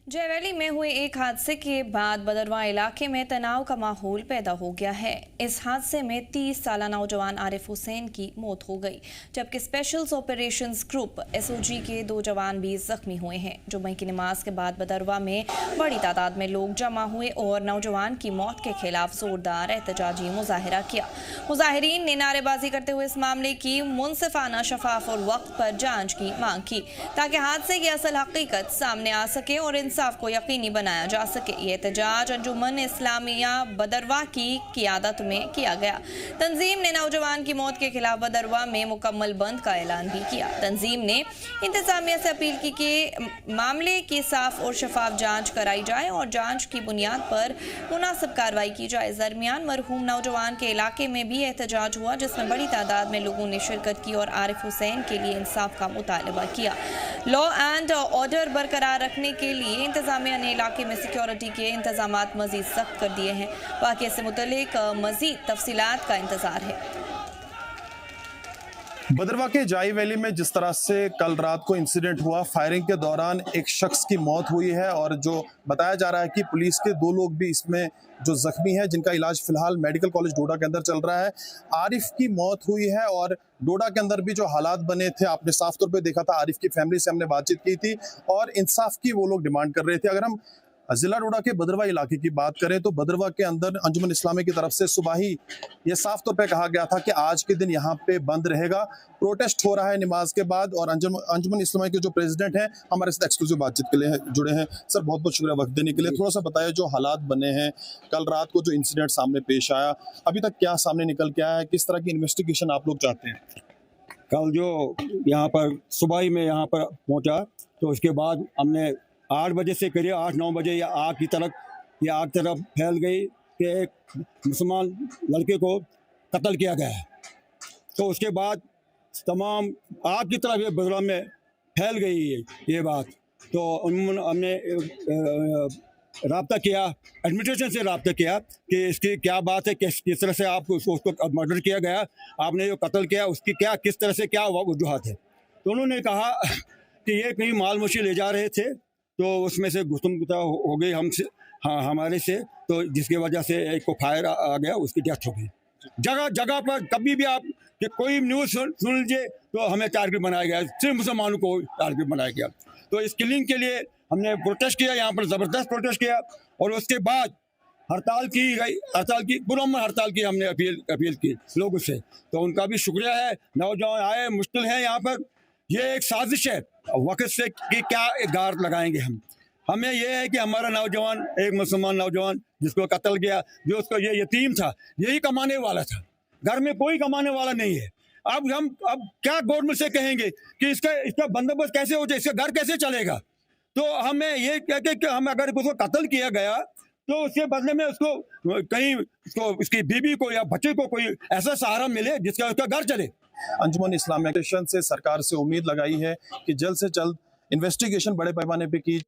जयवैली में हुए एक हादसे के बाद बदरवा इलाके में तनाव का माहौल पैदा हो गया है। इस हादसे में 30 साला नौजवान आरिफ हुसैन की मौत हो गई, जबकि स्पेशल ऑपरेशंस ग्रुप एसओजी के 2 जवान भी जख्मी हुए हैं। जुम्मे की नमाज के बाद बदरवा में बड़ी तादाद में लोग जमा हुए और नौजवान की मौत के खिलाफ जोरदार एहतजाजी मुजाहिरा किया। मुजाहिरीन ने नारेबाजी करते हुए इस मामले की मुनसिफाना, शफाफ और वक्त पर जाँच की मांग की, ताकि हादसे की असल हकीकत सामने आ सके और इंसाफ को यकीनी बनाया जा सके। ये एहतजाज अंजुमन इस्लामिया बदरवा की क़ियादत में किया गया। तंजीम ने नौजवान की मौत के खिलाफ बदरवा में मुकम्मल बंद का ऐलान भी किया। तंजीम ने इंतजामिया से अपील की कि मामले की साफ और शफाफ जांच कराई जाए और जांच की बुनियाद पर मुनासिब कार्रवाई की जाए। दरमियान मरहूम नौजवान के इलाके में भी एहतजाज हुआ, जिसमें बड़ी तादाद में लोगों ने शिरकत की और आरिफ हुसैन के लिए इंसाफ का मुतालबा किया। लॉ एंड ऑर्डर बरकरार रखने के लिए इंतजामिया ने इलाके में सिक्योरिटी के इंतजामात मजीद सख्त कर दिए हैं। वाक़े से मुतल्लिक मजीद तफसीलात का इंतजार है। बदरवा के जाई वैली में जिस तरह से कल रात को इंसिडेंट हुआ, फायरिंग के दौरान एक शख्स की मौत हुई है और जो बताया जा रहा है कि पुलिस के 2 लोग भी इसमें जो जख्मी हैं, जिनका इलाज फिलहाल मेडिकल कॉलेज डोडा के अंदर चल रहा है। आरिफ की मौत हुई है और डोडा के अंदर भी जो हालात बने थे, आपने साफ तौर पे देखा था। आरिफ की फैमिली से हमने बातचीत की थी और इंसाफ की वो लोग डिमांड कर रहे थे। अगर हम जिला डोडा के बदरवा इलाके की बात करें तो बदरवा के अंदर अंजुमन इस्लामी की तरफ से सुबह ही ये साफ तौर पे कहा गया था कि आज के दिन यहाँ पे बंद रहेगा। प्रोटेस्ट हो रहा है नमाज के बाद और अंजुमन इस्लामी के जो प्रेसिडेंट हैं हमारे साथ एक्सक्लूसिव बातचीत के लिए जुड़े हैं। सर, बहुत बहुत शुक्रिया वक्त देने के लिए। थोड़ा सा बताया जो हालात बने हैं, कल रात को जो इंसिडेंट सामने पेश आया, अभी तक क्या सामने निकल के आया है, किस तरह की इन्वेस्टिगेशन आप लोग चाहते हैं? कल जो यहाँ पर सुबह ही मैं यहाँ पर पहुँचा तो उसके बाद हमने 8 बजे से करीब 8-9 बजे ये आग तरफ फैल गई कि एक मुसलमान लड़के को कत्ल किया गया है। तो उसके बाद तमाम आग की तरफ ये बदला में फैल गई है ये बात। तो हमने रब्ता किया, एडमिनिस्ट्रेशन से रब्ता किया कि इसकी क्या बात है, किस तरह से आप उसको मर्डर किया गया, आपने जो कत्ल किया उसकी किस तरह से क्या वजूहत है। तो उन्होंने कहा कि ये कहीं माल मछली ले जा रहे थे तो उसमें से गुस्तम हो गई हमारे से, तो जिसकी वजह से एक को फायर आ गया, उसकी डेथ हो गई। जगह जगह पर कभी भी आप कि कोई न्यूज़ सुन लीजिए तो हमें टारगेट बनाया गया, सिर्फ मुसलमानों को टारगेट बनाया गया। तो इस किलिंग के लिए हमने प्रोटेस्ट किया, यहाँ पर ज़बरदस्त प्रोटेस्ट किया और उसके बाद हड़ताल की पुरअमन हड़ताल की हमने अपील की लोगों से। तो उनका भी शुक्रिया है। नौजवान आए, मुश्किल है यहाँ पर, ये एक साजिश है वक्त से कि क्या गार लगाएंगे हमें ये है कि हमारा नौजवान, एक मुसलमान नौजवान जिसको कत्ल किया, जो उसको ये यतीम था, यही कमाने वाला था, घर में कोई कमाने वाला नहीं है। अब क्या गवर्नमेंट से कहेंगे कि इसका बंदोबस्त कैसे हो जाए, इसका घर कैसे चलेगा। तो हमें ये कहते कि हम अगर उसको कत्ल किया गया तो उसके बदले में उसको इसकी बीवी को या बच्चे को कोई ऐसा सहारा मिले जिसका उसका घर चले। अंजुमन इस्लामिया से सरकार से उम्मीद लगाई है कि जल्द से जल्द इन्वेस्टिगेशन बड़े पैमाने पे की